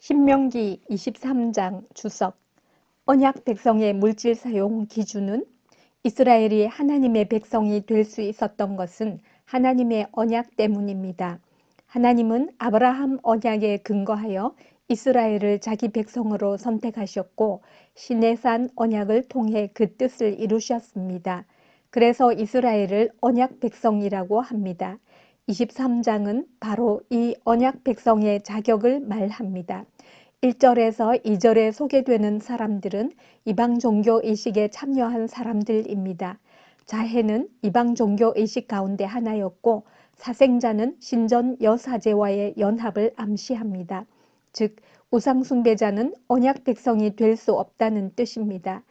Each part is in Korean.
신명기 23장 주석. 언약 백성의 물질 사용 기준은 이스라엘이 하나님의 백성이 될 수 있었던 것은 하나님의 언약 때문입니다. 하나님은 아브라함 언약에 근거하여 이스라엘을 자기 백성으로 선택하셨고 시내산 언약을 통해 그 뜻을 이루셨습니다. 그래서 이스라엘을 언약 백성이라고 합니다. 23장은 바로 이 언약 백성의 자격을 말합니다. 1절에서 2절에 소개되는 사람들은 이방 종교의식에 참여한 사람들입니다. 자해는 이방 종교의식 가운데 하나였고 사생자는 신전 여사제와의 연합을 암시합니다. 즉 우상숭배자는 언약 백성이 될 수 없다는 뜻입니다.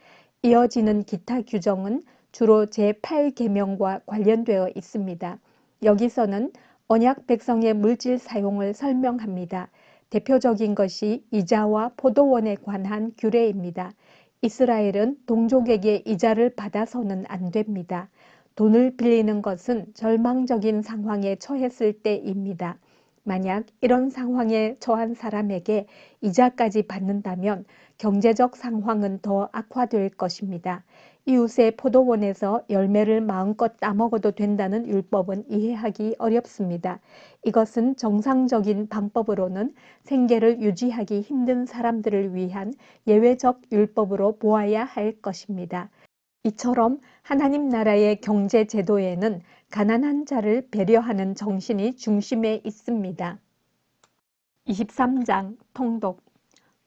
이어지는 기타 규정은 주로 제8계명과 관련되어 있습니다. 여기서는 언약 백성의 물질 사용을 설명합니다. 대표적인 것이 이자와 포도원에 관한 규례입니다. 이스라엘은 동족에게 이자를 받아서는 안 됩니다. 돈을 빌리는 것은 절망적인 상황에 처했을 때입니다. 만약 이런 상황에 처한 사람에게 이자까지 받는다면 경제적 상황은 더 악화될 것입니다. 이웃의 포도원에서 열매를 마음껏 따먹어도 된다는 율법은 이해하기 어렵습니다. 이것은 정상적인 방법으로는 생계를 유지하기 힘든 사람들을 위한 예외적 율법으로 보아야 할 것입니다. 이처럼 하나님 나라의 경제 제도에는 가난한 자를 배려하는 정신이 중심에 있습니다. 23장 통독.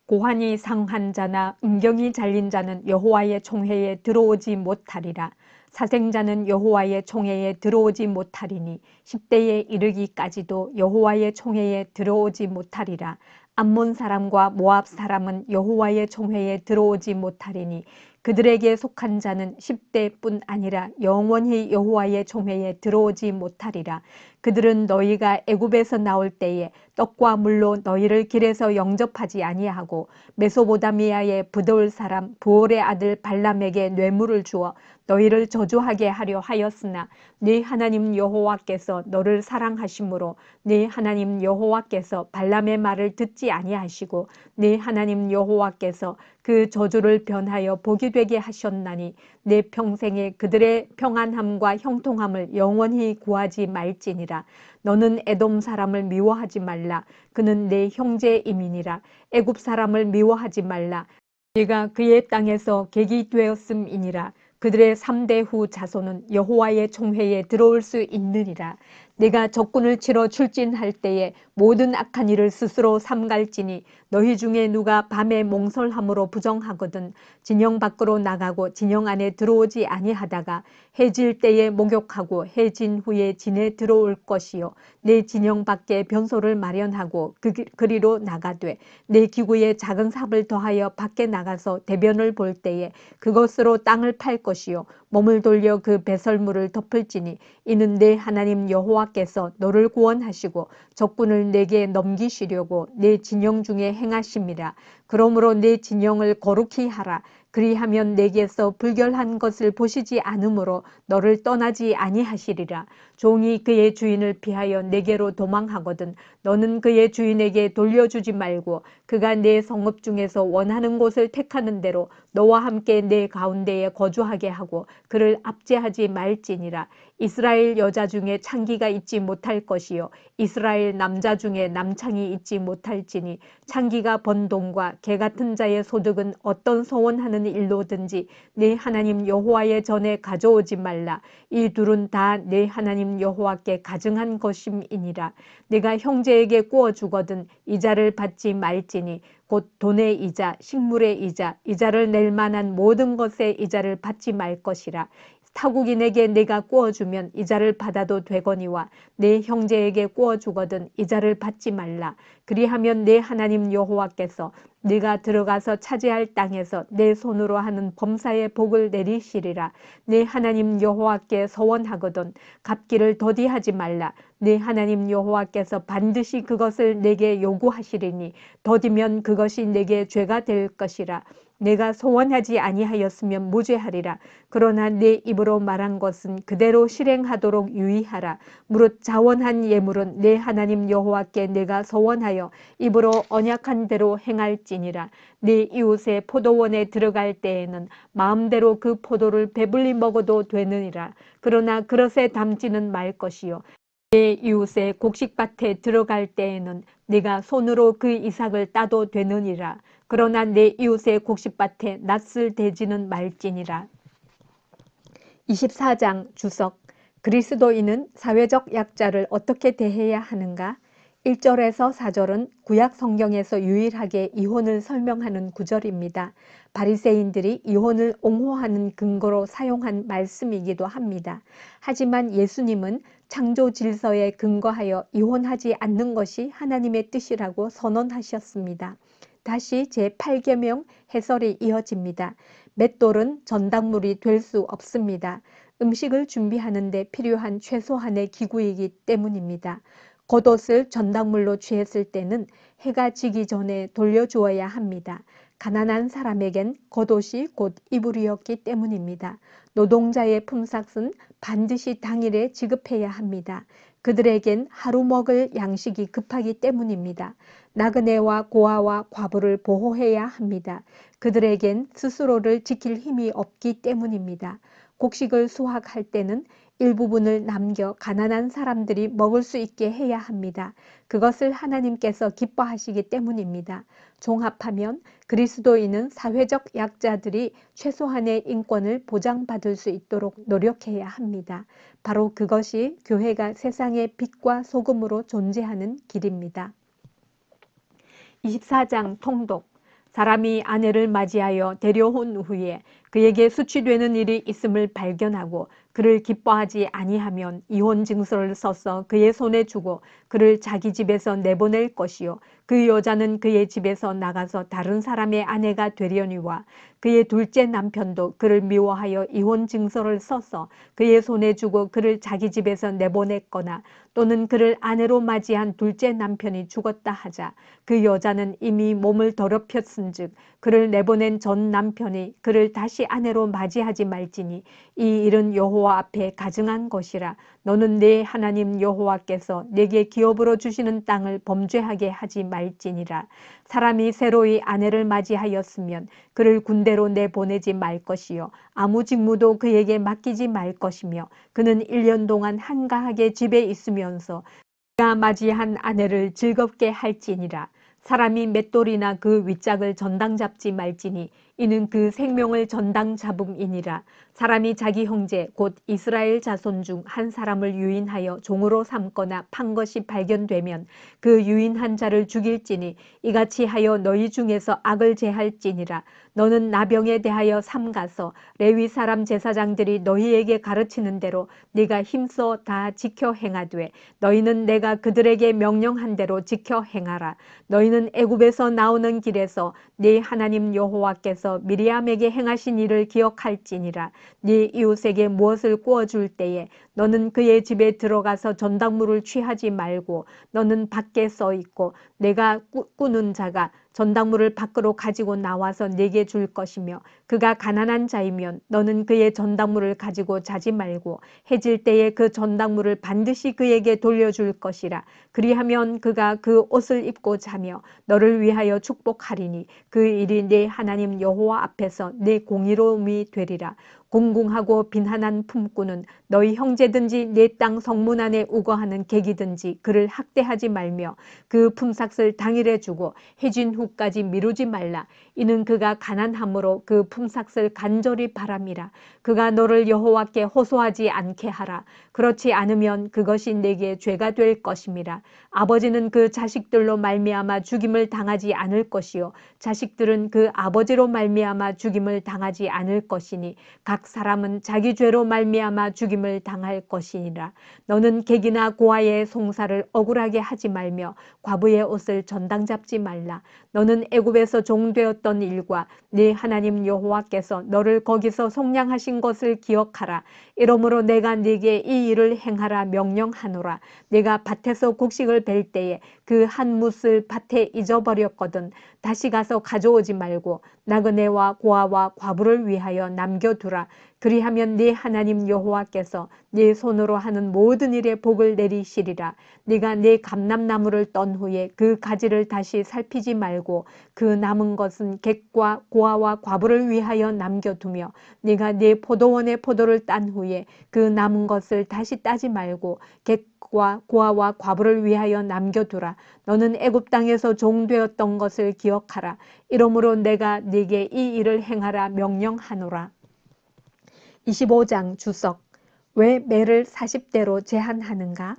고환이 상한 자나 음경이 잘린 자는 여호와의 총회에 들어오지 못하리라. 사생자는 여호와의 총회에 들어오지 못하리니 10대에 이르기까지도 여호와의 총회에 들어오지 못하리라. 암몬 사람과 모압 사람은 여호와의 총회에 들어오지 못하리니 그들에게 속한 자는 10대뿐 아니라 영원히 여호와의 총회에 들어오지 못하리라. 그들은 너희가 애굽에서 나올 때에 떡과 물로 너희를 길에서 영접하지 아니하고 메소보다미아의 브돌 사람 부올의 아들 발람에게 뇌물을 주어 너희를 저주하게 하려 하였으나 네 하나님 여호와께서 너를 사랑하심으로 네 하나님 여호와께서 발람의 말을 듣지 아니하시고 네 하나님 여호와께서 그 저주를 변하여 복이 되게 하셨나니 내 평생에 그들의 평안함과 형통함을 영원히 구하지 말지니라. 너는 에돔 사람을 미워하지 말라. 그는 내 형제임이니라. 애굽 사람을 미워하지 말라. 네가 그의 땅에서 객이 되었음이니라. 그들의 3대 후 자손은 여호와의 총회에 들어올 수 있느니라. 내가 적군을 치러 출진할 때에 모든 악한 일을 스스로 삼갈지니 너희 중에 누가 밤에 몽설함으로 부정하거든 진영 밖으로 나가고 진영 안에 들어오지 아니하다가 해질 때에 목욕하고 해진 후에 진에 들어올 것이요 내 진영 밖에 변소를 마련하고 그리로 나가되 내 기구에 작은 삽을 더하여 밖에 나가서 대변을 볼 때에 그것으로 땅을 팔 것이요 몸을 돌려 그 배설물을 덮을지니 이는 내 하나님 여호와께서 너를 구원하시고 적군을 내게 넘기시려고 내 진영 중에 행하심이라. 그러므로 내 진영을 거룩히 하라. 그리하면 내게서 불결한 것을 보시지 않으므로 너를 떠나지 아니하시리라. 종이 그의 주인을 피하여 내게로 도망하거든 너는 그의 주인에게 돌려주지 말고 그가 내 성읍 중에서 원하는 곳을 택하는 대로 너와 함께 내 가운데에 거주하게 하고 그를 압제하지 말지니라. 이스라엘 여자 중에 창기가 있지 못할 것이요 이스라엘 남자 중에 남창이 있지 못할지니 창기가 번 돈과 개 같은 자의 소득은 어떤 소원하는 일로든지 네 하나님 여호와의 전에 가져오지 말라. 이 둘은 다 네 하나님 여호와께 가증한 것임이니라. 네가 형제에게 구워 주거든 이자를 받지 말지니 곧 돈의 이자, 식물의 이자, 이자를 낼 만한 모든 것의 이자를 받지 말 것이라. 타국인에게 내가 구워주면 이자를 받아도 되거니와 내 형제에게 구워주거든 이자를 받지 말라. 그리하면 내 하나님 여호와께서 네가 들어가서 차지할 땅에서 내 손으로 하는 범사의 복을 내리시리라. 내 하나님 여호와께 서원하거든 갚기를 더디하지 말라. 내 하나님 여호와께서 반드시 그것을 내게 요구하시리니 더디면 그것이 내게 죄가 될 것이라. 내가 소원하지 아니하였으면 무죄하리라. 그러나 내 입으로 말한 것은 그대로 실행하도록 유의하라. 무릇 자원한 예물은 내 하나님 여호와께 내가 소원하여 입으로 언약한 대로 행할지니라. 내 이웃의 포도원에 들어갈 때에는 마음대로 그 포도를 배불리 먹어도 되느니라. 그러나 그릇에 담지는 말 것이요 내 이웃의 곡식밭에 들어갈 때에는 네가 손으로 그 이삭을 따도 되느니라. 그러나 내 이웃의 곡식밭에 낫을 대지는 말지니라. 24장 주석. 그리스도인은 사회적 약자를 어떻게 대해야 하는가? 1절에서 4절은 구약 성경에서 유일하게 이혼을 설명하는 구절입니다. 바리새인들이 이혼을 옹호하는 근거로 사용한 말씀이기도 합니다. 하지만 예수님은 창조 질서에 근거하여 이혼하지 않는 것이 하나님의 뜻이라고 선언하셨습니다. 다시 제8계명 해설이 이어집니다. 맷돌은 전당물이 될 수 없습니다. 음식을 준비하는 데 필요한 최소한의 기구이기 때문입니다. 겉옷을 전당물로 취했을 때는 해가 지기 전에 돌려주어야 합니다. 가난한 사람에겐 겉옷이 곧 이불이었기 때문입니다. 노동자의 품삯은 반드시 당일에 지급해야 합니다. 그들에겐 하루 먹을 양식이 급하기 때문입니다. 나그네와 고아와 과부를 보호해야 합니다. 그들에겐 스스로를 지킬 힘이 없기 때문입니다. 곡식을 수확할 때는 일부분을 남겨 가난한 사람들이 먹을 수 있게 해야 합니다. 그것을 하나님께서 기뻐하시기 때문입니다. 종합하면 그리스도인은 사회적 약자들이 최소한의 인권을 보장받을 수 있도록 노력해야 합니다. 바로 그것이 교회가 세상의 빛과 소금으로 존재하는 길입니다. 24장 통독. 사람이 아내를 맞이하여 데려온 후에 그에게 수치되는 일이 있음을 발견하고 그를 기뻐하지 아니하면 이혼 증서를 써서 그의 손에 주고 그를 자기 집에서 내보낼 것이요 그 여자는 그의 집에서 나가서 다른 사람의 아내가 되려니와 그의 둘째 남편도 그를 미워하여 이혼 증서를 써서 그의 손에 주고 그를 자기 집에서 내보냈거나 또는 그를 아내로 맞이한 둘째 남편이 죽었다 하자 그 여자는 이미 몸을 더럽혔은즉 그를 내보낸 전 남편이 그를 다시 아내로 맞이하지 말지니 이 일은 여호와 앞에 가증한 것이라. 너는 내 하나님 여호와께서 내게 기업으로 주시는 땅을 범죄하게 하지 말지니라. 사람이 새로이 아내를 맞이하였으면 그를 군대로 내보내지 말 것이요 아무 직무도 그에게 맡기지 말 것이며 그는 1년 동안 한가하게 집에 있으면서 그가 맞이한 아내를 즐겁게 할지니라. 사람이 맷돌이나 그 윗짝을 전당 잡지 말지니 이는 그 생명을 전당 잡음이니라. 사람이 자기 형제 곧 이스라엘 자손 중 한 사람을 유인하여 종으로 삼거나 판 것이 발견되면 그 유인한 자를 죽일지니 이같이 하여 너희 중에서 악을 제할지니라. 너는 나병에 대하여 삼가서 레위 사람 제사장들이 너희에게 가르치는 대로 네가 힘써 다 지켜 행하되 너희는 내가 그들에게 명령한 대로 지켜 행하라. 너희는 애굽에서 나오는 길에서 네 하나님 여호와께서 미리암에게 행하신 일을 기억할지니라. 네 이웃에게 무엇을 구워줄 때에 너는 그의 집에 들어가서 전당물을 취하지 말고 너는 밖에 서 있고 내가 꾸는 자가 전당물을 밖으로 가지고 나와서 네게 줄 것이며 그가 가난한 자이면 너는 그의 전당물을 가지고 자지 말고 해질 때에 그 전당물을 반드시 그에게 돌려줄 것이라. 그리하면 그가 그 옷을 입고 자며 너를 위하여 축복하리니 그 일이 네 하나님 여호와 앞에서 네 공의로움이 되리라. 공공하고 빈한한 품꾼은 너희 형제든지 내 땅 성문 안에 우거하는 객이든지 그를 학대하지 말며 그 품삯을 당일에 주고 해진 후까지 미루지 말라. 이는 그가 가난함으로 그 품삯을 간절히 바람이라. 그가 너를 여호와께 호소하지 않게 하라. 그렇지 않으면 그것이 내게 죄가 될 것임이라. 아버지는 그 자식들로 말미암아 죽임을 당하지 않을 것이요 자식들은 그 아버지로 말미암아 죽임을 당하지 않을 것이니 각 사람은 자기 죄로 말미암아 죽임을 당할 것이니라. 너는 객이나 고아의 송사를 억울하게 하지 말며 과부의 옷을 전당 잡지 말라. 너는 애굽에서 종되었던 일과 네 하나님 여호와께서 너를 거기서 속량하신 것을 기억하라. 이러므로 내가 네게 이 일을 행하라 명령하노라. 네가 밭에서 곡식을 벨 때에 그 한 뭇을 밭에 잊어버렸거든 다시 가서 가져오지 말고 나그네와 고아와 과부를 위하여 남겨두라. 그리하면 네 하나님 여호와께서 네 손으로 하는 모든 일에 복을 내리시리라. 네가 네 감람나무를 떤 후에 그 가지를 다시 살피지 말고 그 남은 것은 객과 고아와 과부를 위하여 남겨두며 네가 네 포도원의 포도를 딴 후에 그 남은 것을 다시 따지 말고 객과 고아와 과부를 위하여 남겨두라. 너는 애굽 땅에서 종되었던 것을 기억하라. 이러므로 내가 네게 이 일을 행하라 명령하노라. 25장 주석. 왜 매를 40대로 제한하는가?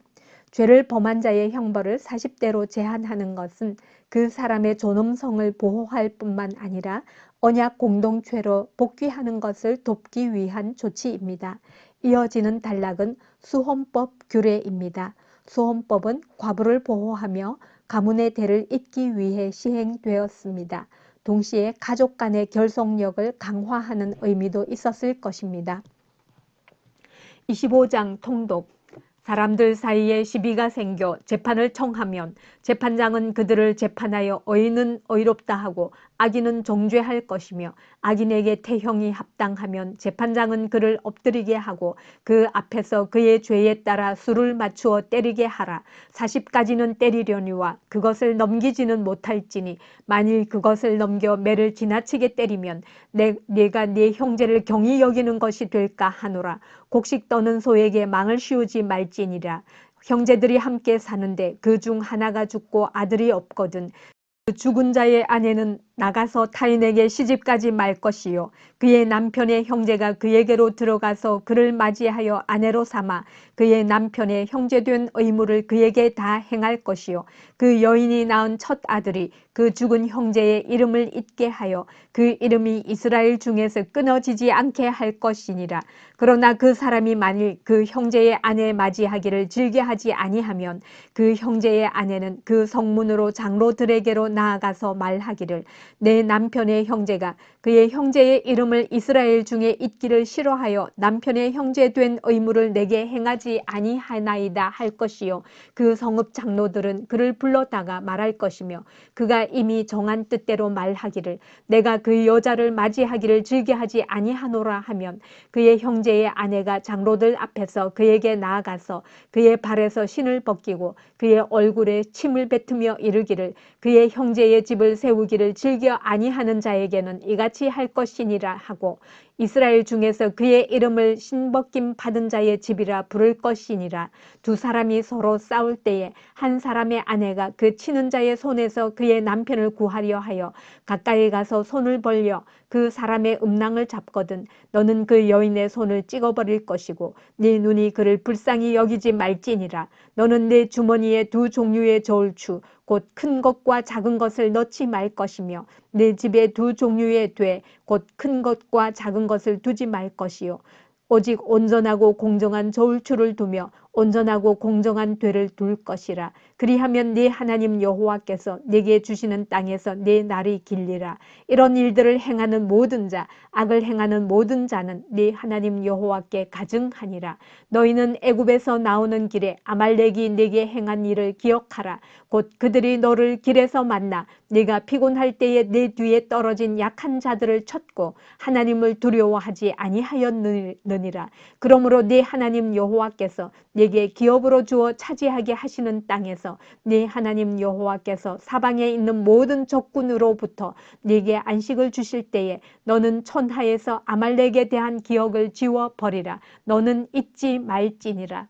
죄를 범한 자의 형벌을 40대로 제한하는 것은 그 사람의 존엄성을 보호할 뿐만 아니라 언약 공동체로 복귀하는 것을 돕기 위한 조치입니다. 이어지는 단락은 수혼법 규례입니다. 수혼법은 과부를 보호하며 가문의 대를 잇기 위해 시행되었습니다. 동시에 가족 간의 결속력을 강화하는 의미도 있었을 것입니다. 25장 통독. 사람들 사이에 시비가 생겨 재판을 청하면 재판장은 그들을 재판하여 의인은 의롭다 하고 악인은 정죄할 것이며 악인에게 태형이 합당하면 재판장은 그를 엎드리게 하고 그 앞에서 그의 죄에 따라 수를 맞추어 때리게 하라. 40까지는 때리려니와 그것을 넘기지는 못할지니 만일 그것을 넘겨 매를 지나치게 때리면 네가 네 형제를 경히 여기는 것이 될까 하노라. 곡식 떠는 소에게 망을 씌우지 말지니라. 형제들이 함께 사는데 그 중 하나가 죽고 아들이 없거든 그 죽은 자의 아내는 나가서 타인에게 시집가지 말 것이요 그의 남편의 형제가 그에게로 들어가서 그를 맞이하여 아내로 삼아 그의 남편의 형제된 의무를 그에게 다 행할 것이요 그 여인이 낳은 첫 아들이 그 죽은 형제의 이름을 잊게 하여 그 이름이 이스라엘 중에서 끊어지지 않게 할 것이니라. 그러나 그 사람이 만일 그 형제의 아내 맞이하기를 즐겨하지 아니하면 그 형제의 아내는 그 성문으로 장로들에게로 나아가서 말하기를 내 남편의 형제가 그의 형제의 이름을 이스라엘 중에 잊기를 싫어하여 남편의 형제 된 의무를 내게 행하지 아니하나이다 할 것이요 그 성읍 장로들은 그를 불렀다가 말할 것이며 그가 이미 정한 뜻대로 말하기를 내가 그 여자를 맞이하기를 즐겨하지 아니하노라 하면 그의 형제의 아내가 장로들 앞에서 그에게 나아가서 그의 발에서 신을 벗기고 그의 얼굴에 침을 뱉으며 이르기를 그의 형제의 집을 세우기를 즐겨 아니하는 자에게는 이같이 할 것이니라 하고 이스라엘 중에서 그의 이름을 신벗김 받은 자의 집이라 부를 것이니라. 두 사람이 서로 싸울 때에 한 사람의 아내가 그 치는 자의 손에서 그의 남편을 구하려 하여 가까이 가서 손을 벌려 그 사람의 음낭을 잡거든 너는 그 여인의 손을 찍어버릴 것이고 네 눈이 그를 불쌍히 여기지 말지니라. 너는 네 주머니에 두 종류의 저울추 곧 큰 것과 작은 것을 넣지 말 것이며 네 집에 두 종류의 돼 곧 큰 것과 작은 것을 두지 말 것이요 오직 온전하고 공정한 저울추를 두며 온전하고 공정한 되를 둘 것이라. 그리하면 네 하나님 여호와께서 네게 주시는 땅에서 네 날이 길리라. 이런 일들을 행하는 모든 자 악을 행하는 모든 자는 네 하나님 여호와께 가증하니라. 너희는 애굽에서 나오는 길에 아말렉이 네게 행한 일을 기억하라. 곧 그들이 너를 길에서 만나 네가 피곤할 때에 네 뒤에 떨어진 약한 자들을 쳤고 하나님을 두려워하지 아니하였느니라. 그러므로 네 하나님 여호와께서 네게 기업으로 주어 차지하게 하시는 땅에서 네 하나님 여호와께서 사방에 있는 모든 적군으로부터 네게 안식을 주실 때에 너는 천하에서 아말렉에 대한 기억을 지워 버리라. 너는 잊지 말지니라.